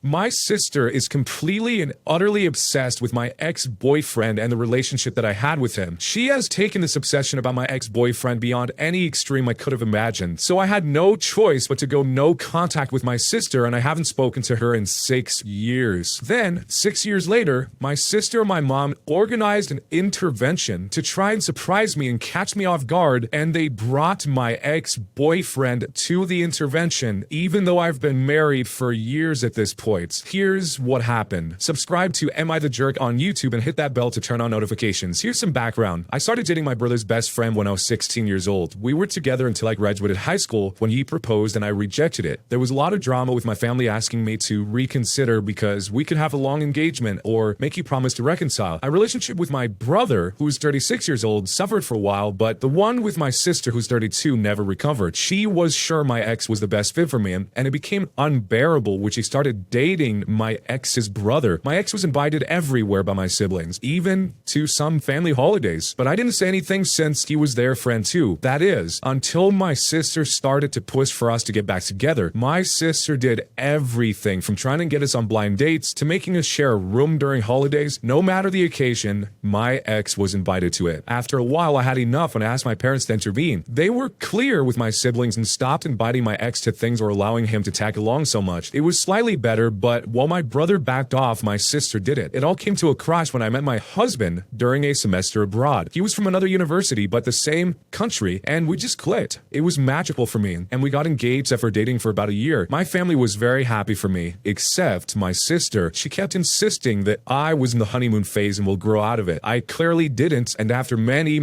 My sister is completely and utterly obsessed with my ex-boyfriend and the relationship that I had with him. She has taken this obsession about my ex-boyfriend beyond any extreme I could have imagined. So I had no choice but to go no contact with my sister, and I haven't spoken to her in 6 years. Then, 6 years later, my sister and my mom organized an intervention to try and surprise me and catch me off guard, and they brought my ex-boyfriend to the intervention, even though I've been married for years at this point. Here's what happened. Subscribe to Am I the Jerk on YouTube and hit that bell to turn on notifications. Here's some background. I started dating my brother's best friend when I was 16 years old. We were together until I graduated high school when he proposed and I rejected it. There was a lot of drama with my family asking me to reconsider because we could have a long engagement or make you promise to reconcile. My relationship with my brother, who's 36 years old, suffered for a while, but the one with my sister, who's 32, never recovered. She was sure my ex was the best fit for me, and it became unbearable when she started dating my ex's brother. My ex was invited everywhere by my siblings, even to some family holidays. But I didn't say anything since he was their friend too. That is, until my sister started to push for us to get back together. My sister did everything from trying to get us on blind dates to making us share a room during holidays. No matter the occasion, my ex was invited to it. After a while, I had enough and I asked my parents to intervene. They were clear with my siblings and stopped inviting my ex to things or allowing him to tag along so much. It was slightly better, but while my brother backed off, my sister did it. It all came to a crash when I met my husband during a semester abroad. He was from another university, but the same country, and we just clicked. It was magical for me, and we got engaged after dating for about a year. My family was very happy for me, except my sister. She kept insisting that I was in the honeymoon phase and will grow out of it. I clearly didn't, and after many,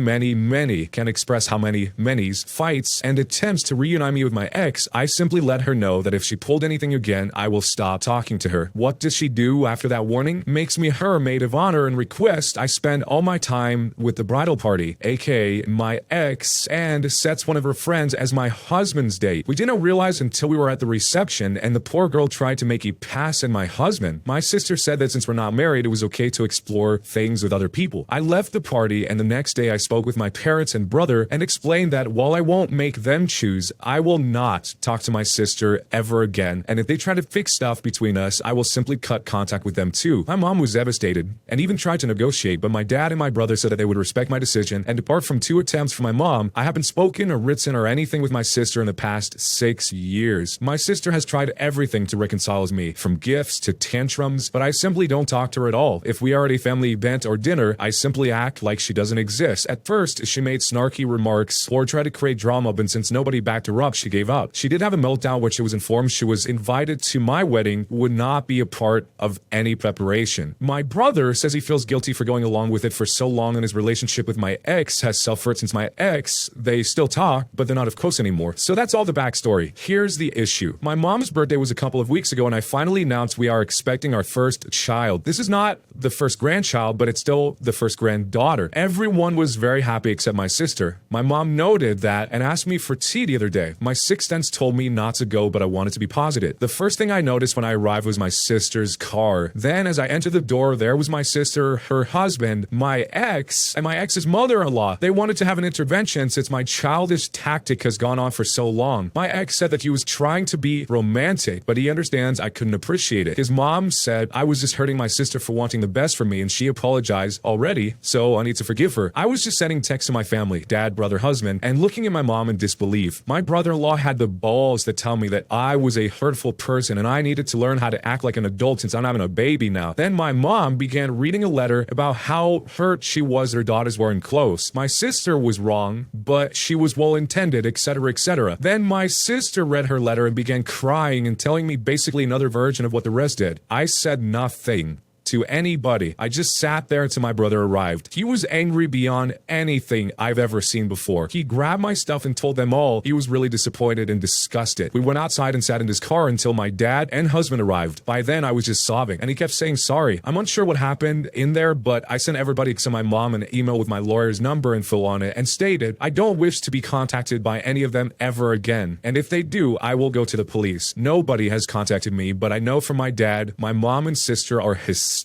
can't express how many's, fights and attempts to reunite me with my ex, I simply let her know that if she pulled anything again, I will stop talking to her. What does she do after that warning? Makes me her maid of honor and requests I spend all my time with the bridal party, aka my ex, and sets one of her friends as my husband's date. We didn't realize until we were at the reception and the poor girl tried to make a pass at my husband. My sister said that since we're not married, it was okay to explore things with other people. I left the party and the next day I spoke with my parents and brother and explained that while I won't make them choose, I will not talk to my sister ever again, and if they try to fix stuff between us, I will simply cut contact with them too. My mom was devastated and even tried to negotiate, but my dad and my brother said that they would respect my decision, and apart from 2 attempts from my mom, I haven't spoken or written or anything with my sister in the past 6 years. My sister has tried everything to reconcile with me, from gifts to tantrums, but I simply don't talk to her at all. If we are at a family event or dinner, I simply act like she doesn't exist. At first, she made snarky remarks or tried to create drama, but since nobody backed her up, she gave up. She did have a meltdown where she was informed she was invited to my wedding, would not be a part of any preparation. My brother says he feels guilty for going along with it for so long, and his relationship with my ex has suffered since my ex. They still talk, but they're not of close anymore. So that's all the backstory. Here's the issue. My mom's birthday was a couple of weeks ago, and I finally announced we are expecting our first child. This is not the first grandchild, but it's still the first granddaughter. Everyone was very happy except my sister. My mom noted that and asked me for tea the other day. My sixth sense told me not to go, but I wanted to be positive. The first thing I noticed when I arrived was my sister's car. Then as I entered the door, there was my sister, her husband, my ex, and my ex's mother-in-law. They wanted to have an intervention since my childish tactic has gone on for so long. My ex said that he was trying to be romantic, but he understands I couldn't appreciate it. His mom said I was just hurting my sister for wanting the best for me, and she apologized already, so I need to forgive her. I was just sending texts to my family, dad, brother, husband, and looking at my mom in disbelief. My brother-in-law had the balls to tell me that I was a hurtful person and I needed to learn how to act like an adult since I'm having a baby now. Then my mom began reading a letter about how hurt she was her daughters weren't close. My sister was wrong, but she was well-intended, etc., etc. Then my sister read her letter and began crying and telling me basically another version of what the rest did. I said nothing to anybody. I just sat there until my brother arrived. He was angry beyond anything I've ever seen before. He grabbed my stuff and told them all he was really disappointed and disgusted. We went outside and sat in his car until my dad and husband arrived. By then, I was just sobbing, and he kept saying sorry. I'm unsure what happened in there, but I sent everybody except my mom an email with my lawyer's number info on it and stated, I don't wish to be contacted by any of them ever again. And if they do, I will go to the police. Nobody has contacted me, but I know from my dad, my mom and sister are hysterical.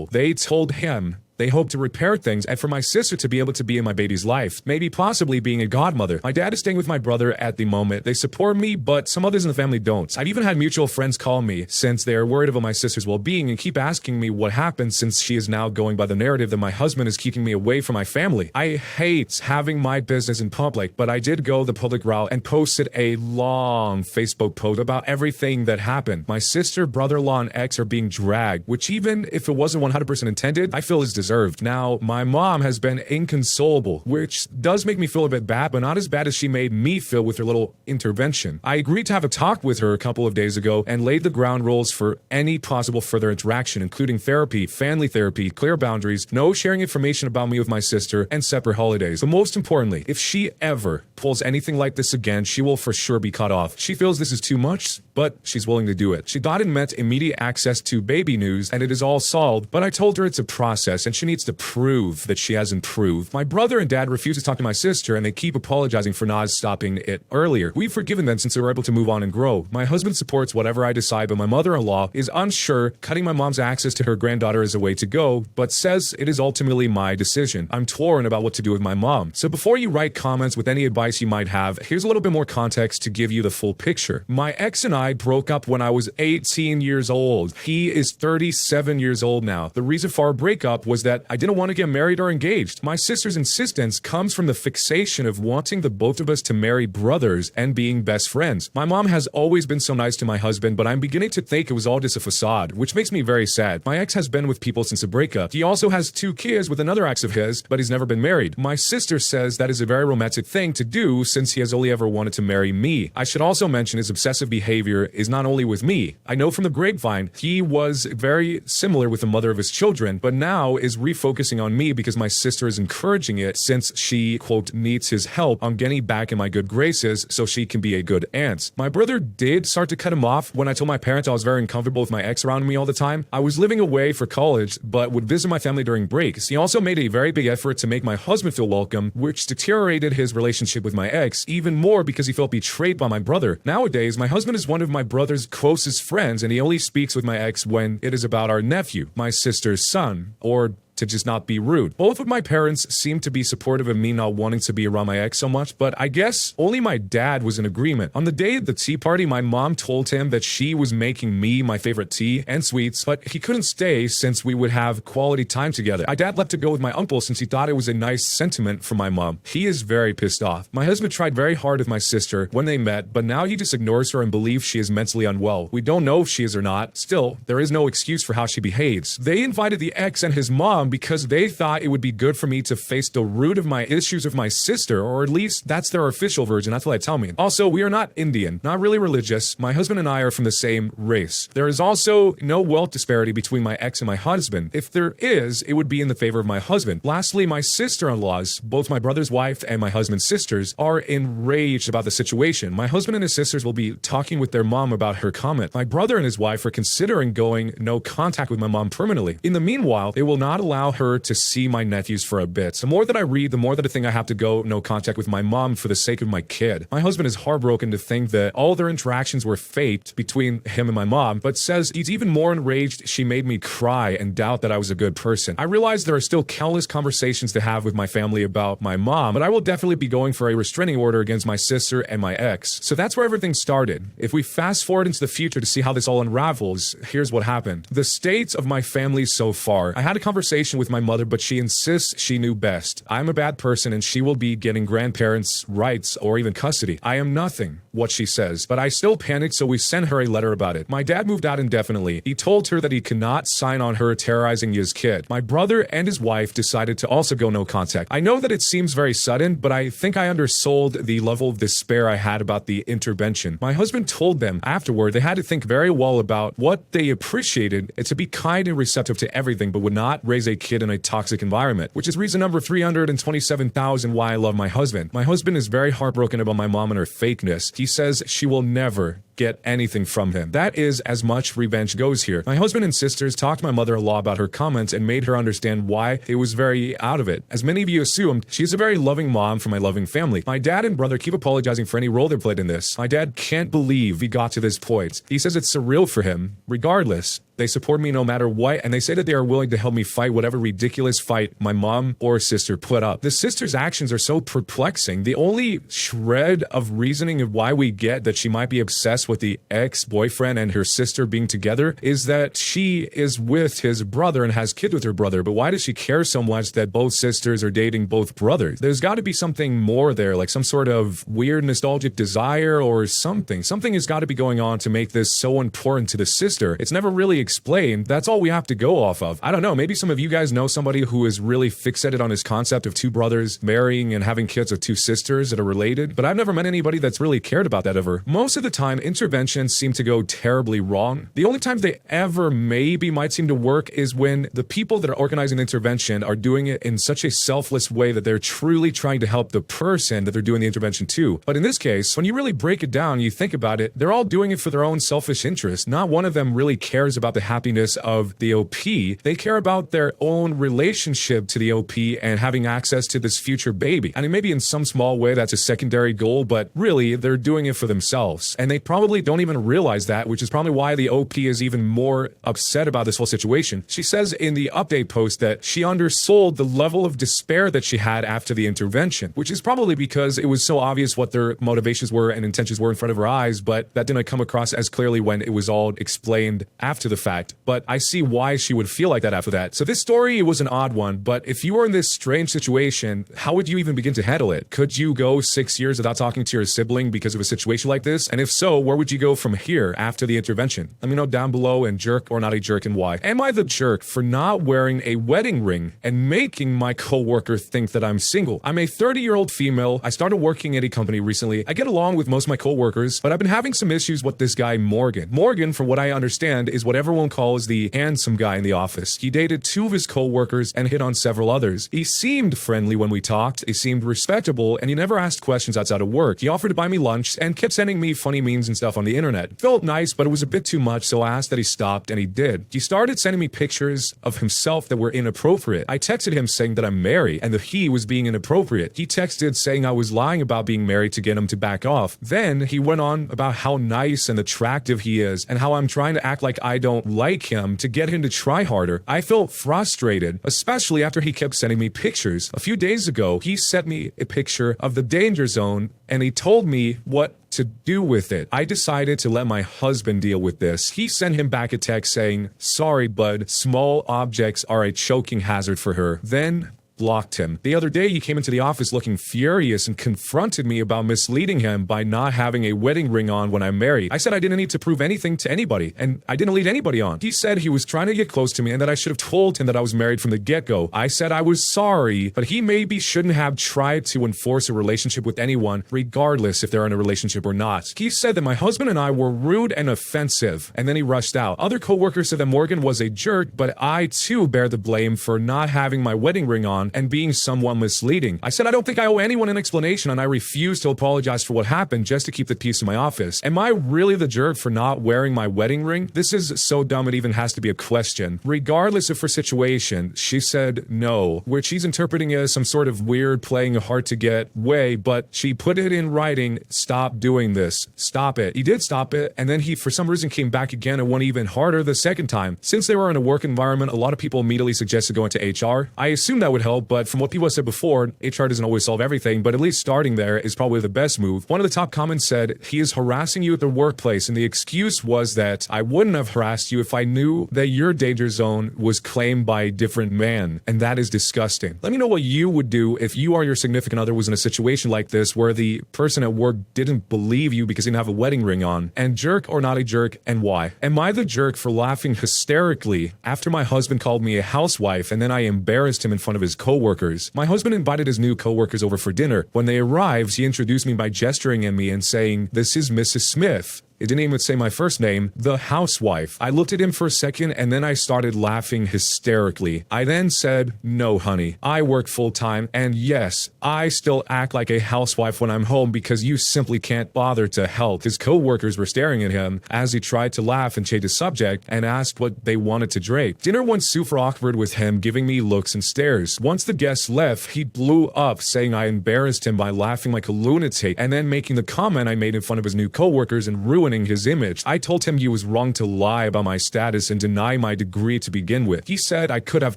They told him They hope to repair things and for my sister to be able to be in my baby's life, maybe possibly being a godmother. My dad is staying with my brother at the moment. They support me, but some others in the family don't. I've even had mutual friends call me since they are worried about my sister's well-being and keep asking me what happened since she is now going by the narrative that my husband is keeping me away from my family. I hate having my business in public, but I did go the public route and posted a long Facebook post about everything that happened. My sister, brother-in-law, and ex are being dragged, which even if it wasn't 100% intended, I feel is deserved. Now, my mom has been inconsolable, which does make me feel a bit bad, but not as bad as she made me feel with her little intervention. I agreed to have a talk with her a couple of days ago and laid the ground rules for any possible further interaction, including therapy, family therapy, clear boundaries, no sharing information about me with my sister, and separate holidays. But most importantly, if she ever pulls anything like this again, she will for sure be cut off. She feels this is too much, but she's willing to do it. She thought it meant immediate access to baby news and it is all solved, but I told her it's a process and she needs to prove that she has improved. My brother and dad refuse to talk to my sister and they keep apologizing for not stopping it earlier. We've forgiven them since they were able to move on and grow. My husband supports whatever I decide, but my mother-in-law is unsure. Cutting my mom's access to her granddaughter is a way to go, but says it is ultimately my decision. I'm torn about what to do with my mom. So before you write comments with any advice you might have, here's a little bit more context to give you the full picture. My ex and I broke up when I was 18 years old. He is 37 years old now. The reason for our breakup was that I didn't want to get married or engaged. My sister's insistence comes from the fixation of wanting the both of us to marry brothers and being best friends. My mom has always been so nice to my husband, but I'm beginning to think it was all just a facade, which makes me very sad. My ex has been with people since the breakup. He also has 2 kids with another ex of his, but he's never been married. My sister says that is a very romantic thing to do since he has only ever wanted to marry me. I should also mention his obsessive behavior is not only with me. I know from the grapevine he was very similar with the mother of his children, but now is refocusing on me because my sister is encouraging it since she, quote, needs his help on getting back in my good graces so she can be a good aunt. My brother did start to cut him off when I told my parents I was very uncomfortable with my ex around me all the time. I was living away for college, but would visit my family during breaks. He also made a very big effort to make my husband feel welcome, which deteriorated his relationship with my ex even more because he felt betrayed by my brother. Nowadays, my husband is one of my brother's closest friends, and he only speaks with my ex when it is about our nephew, my sister's son, or to just not be rude. Both of my parents seem to be supportive of me not wanting to be around my ex so much, but I guess only my dad was in agreement. On the day of the tea party, my mom told him that she was making me my favorite tea and sweets, but he couldn't stay since we would have quality time together. My dad left to go with my uncle since he thought it was a nice sentiment from my mom. He is very pissed off. My husband tried very hard with my sister when they met, but now he just ignores her and believes she is mentally unwell. We don't know if she is or not. Still, there is no excuse for how she behaves. They invited the ex and his mom because they thought it would be good for me to face the root of my issues with my sister, or at least that's their official version. That's what they tell me. Also, we are not Indian, not really religious. My husband and I are from the same race. There is also no wealth disparity between my ex and my husband. If there is, it would be in the favor of my husband. Lastly, my sister-in-laws, both my brother's wife and my husband's sisters, are enraged about the situation. My husband and his sisters will be talking with their mom about her comment. My brother and his wife are considering going no contact with my mom permanently. In the meanwhile, they will not allow her to see my nephews for a bit. The more that I read, the more that I think I have to go no contact with my mom for the sake of my kid. My husband is heartbroken to think that all their interactions were faked between him and my mom, but says he's even more enraged she made me cry and doubt that I was a good person. I realize there are still countless conversations to have with my family about my mom, but I will definitely be going for a restraining order against my sister and my ex. So that's where everything started. If we fast forward into the future to see how this all unravels, here's what happened. The state of my family so far. I had a conversation with my mother, but she insists she knew best. I'm a bad person and she will be getting grandparents' rights or even custody. I am nothing, what she says, but I still panicked, so we sent her a letter about it. My dad moved out indefinitely. He told her that he cannot sign on her terrorizing his kid. My brother and his wife decided to also go no contact. I know that it seems very sudden, but I think I undersold the level of despair I had about the intervention. My husband told them afterward they had to think very well about what they appreciated and to be kind and receptive to everything, but would not raise a kid in a toxic environment, which is reason number 327,000 why I love my husband. My husband is very heartbroken about my mom and her fakeness. He says she will never get anything from him. That is as much revenge goes here. My husband and sisters talked to my mother-in-law about her comments and made her understand why it was very out of it. As many of you assumed, she's a very loving mom for my loving family. My dad and brother keep apologizing for any role they played in this. My dad can't believe he got to this point. He says it's surreal for him. Regardless, they support me no matter what, and they say that they are willing to help me fight whatever ridiculous fight my mom or sister put up. The sister's actions are so perplexing. The only shred of reasoning of why we get that she might be obsessed with the ex-boyfriend and her sister being together is that she is with his brother and has kids with her brother. But why does she care so much that both sisters are dating both brothers? There's got to be something more there, like some sort of weird nostalgic desire or something. Something has got to be going on to make this so important to the sister. It's never really explained. That's all we have to go off of. I don't know, maybe some of you guys know somebody who is really fixated on this concept of two brothers marrying and having kids with two sisters that are related, but I've never met anybody that's really cared about that ever. Most of the time, interventions seem to go terribly wrong. The only time they ever maybe might seem to work is when the people that are organizing the intervention are doing it in such a selfless way that they're truly trying to help the person that they're doing the intervention to. But in this case, when you really break it down, you think about it, they're all doing it for their own selfish interest. Not one of them really cares about the happiness of the OP. They care about their own relationship to the OP and having access to this future baby. I mean, maybe in some small way that's a secondary goal, but really they're doing it for themselves. And they probably don't even realize that, which is probably why the OP is even more upset about this whole situation. She says in the update post that she undersold the level of despair that she had after the intervention, which is probably because it was so obvious what their motivations were and intentions were in front of her eyes, but that didn't come across as clearly when it was all explained after the fact. But I see why she would feel like that after that. So this story was an odd one, but if you were in this strange situation, how would you even begin to handle it? Could you go 6 years without talking to your sibling because of a situation like this? And if so, where would you go from here after the intervention? Let me know down below, and jerk or not a jerk, and why. Am I the jerk for not wearing a wedding ring and making my coworker think that I'm single? I'm a 30-year-old female. I started working at a company recently. I get along with most of my coworkers, but I've been having some issues with this guy, Morgan. Morgan, from what I understand, is what everyone calls the handsome guy in the office. He dated 2 of his coworkers and hit on several others. He seemed friendly when we talked. He seemed respectable, and he never asked questions outside of work. He offered to buy me lunch and kept sending me funny memes and stuff on the internet. It felt nice, but it was a bit too much, so I asked that he stopped, and he did. He started sending me pictures of himself that were inappropriate. I texted him saying that I'm married and that he was being inappropriate. He texted saying I was lying about being married to get him to back off. Then he went on about how nice and attractive he is and how I'm trying to act like I don't like him to get him to try harder. I felt frustrated, especially after he kept sending me pictures. A few days ago, he sent me a picture of the danger zone and he told me what to do with it. I decided to let my husband deal with this. He sent him back a text saying, "Sorry, bud, small objects are a choking hazard for her." Then blocked him. The other day, he came into the office looking furious and confronted me about misleading him by not having a wedding ring on when I'm married. I said I didn't need to prove anything to anybody, and I didn't lead anybody on. He said he was trying to get close to me and that I should have told him that I was married from the get-go. I said I was sorry, but he maybe shouldn't have tried to enforce a relationship with anyone, regardless if they're in a relationship or not. He said that my husband and I were rude and offensive, and then he rushed out. Other coworkers said that Morgan was a jerk, but I too bear the blame for not having my wedding ring on and being someone misleading. I said I don't think I owe anyone an explanation, and I refuse to apologize for what happened just to keep the peace in my office. Am I really the jerk for not wearing my wedding ring? This is so dumb it even has to be a question. Regardless of her situation, she said no, which she's interpreting as some sort of weird playing a hard to get way, but she put it in writing, "Stop doing this. Stop it." He did stop it, and then he for some reason came back again and went even harder the second time. Since they were in a work environment, a lot of people immediately suggested going to HR. I assume that would help, but from what people have said before, HR doesn't always solve everything, but at least starting there is probably the best move. One of the top comments said, "He is harassing you at the workplace, and the excuse was that I wouldn't have harassed you if I knew that your danger zone was claimed by a different man, and that is disgusting." Let me know what you would do if you or your significant other was in a situation like this where the person at work didn't believe you because you didn't have a wedding ring on. And jerk or not a jerk, and why? Am I the jerk for laughing hysterically after my husband called me a housewife and then I embarrassed him in front of his coworkers? My husband invited his new coworkers over for dinner. When they arrived, he introduced me by gesturing at me and saying, "This is Mrs. Smith." It didn't even say my first name, the housewife. I looked at him for a second and then I started laughing hysterically. I then said, no, honey, I work full time, and yes, I still act like a housewife when I'm home because you simply can't bother to help. His co-workers were staring at him as he tried to laugh and change the subject and asked what they wanted to drink. Dinner went super awkward with him giving me looks and stares. Once the guests left, he blew up saying I embarrassed him by laughing like a lunatic and then making the comment I made in front of his new co-workers and ruining his image. I told him he was wrong to lie about my status and deny my degree to begin with. He said I could have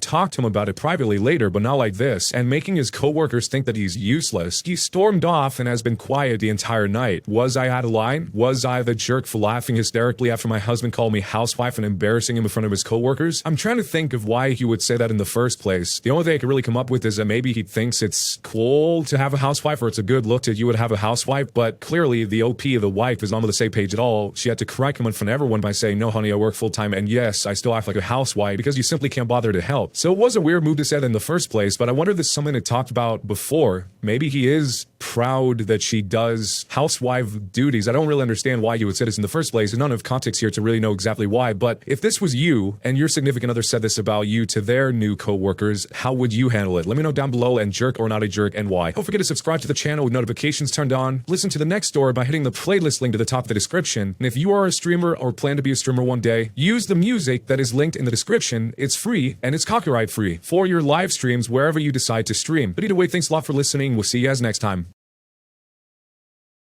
talked to him about it privately later, but not like this, and making his co-workers think that he's useless. He stormed off and has been quiet the entire night. Was I out of line? Was I the jerk for laughing hysterically after my husband called me housewife and embarrassing him in front of his co-workers? I'm trying to think of why he would say that in the first place. The only thing I could really come up with is that maybe he thinks it's cool to have a housewife, or it's a good look that you would have a housewife, but clearly the OP, the wife, is not on the same page at all. She had to correct him in front of everyone by saying, no, honey, I work full time, and yes, I still act like a housewife because you simply can't bother to help. So it was a weird move to say that in the first place, but I wonder if this is something that talked about before. Maybe he is proud that she does housewife duties. I don't really understand why he would say this in the first place, and none of context here to really know exactly why, but if this was you and your significant other said this about you to their new co-workers, how would you handle it? Let me know down below, and jerk or not a jerk, and why. Don't forget to subscribe to the channel with notifications turned on. Listen to the next story by hitting the playlist link to the top of the description, and if you are a streamer or plan to be a streamer one day, use the music that is linked in the description. It's free and it's copyright free for your live streams wherever you decide to stream. But either way, thanks a lot for listening. We'll see you guys next time.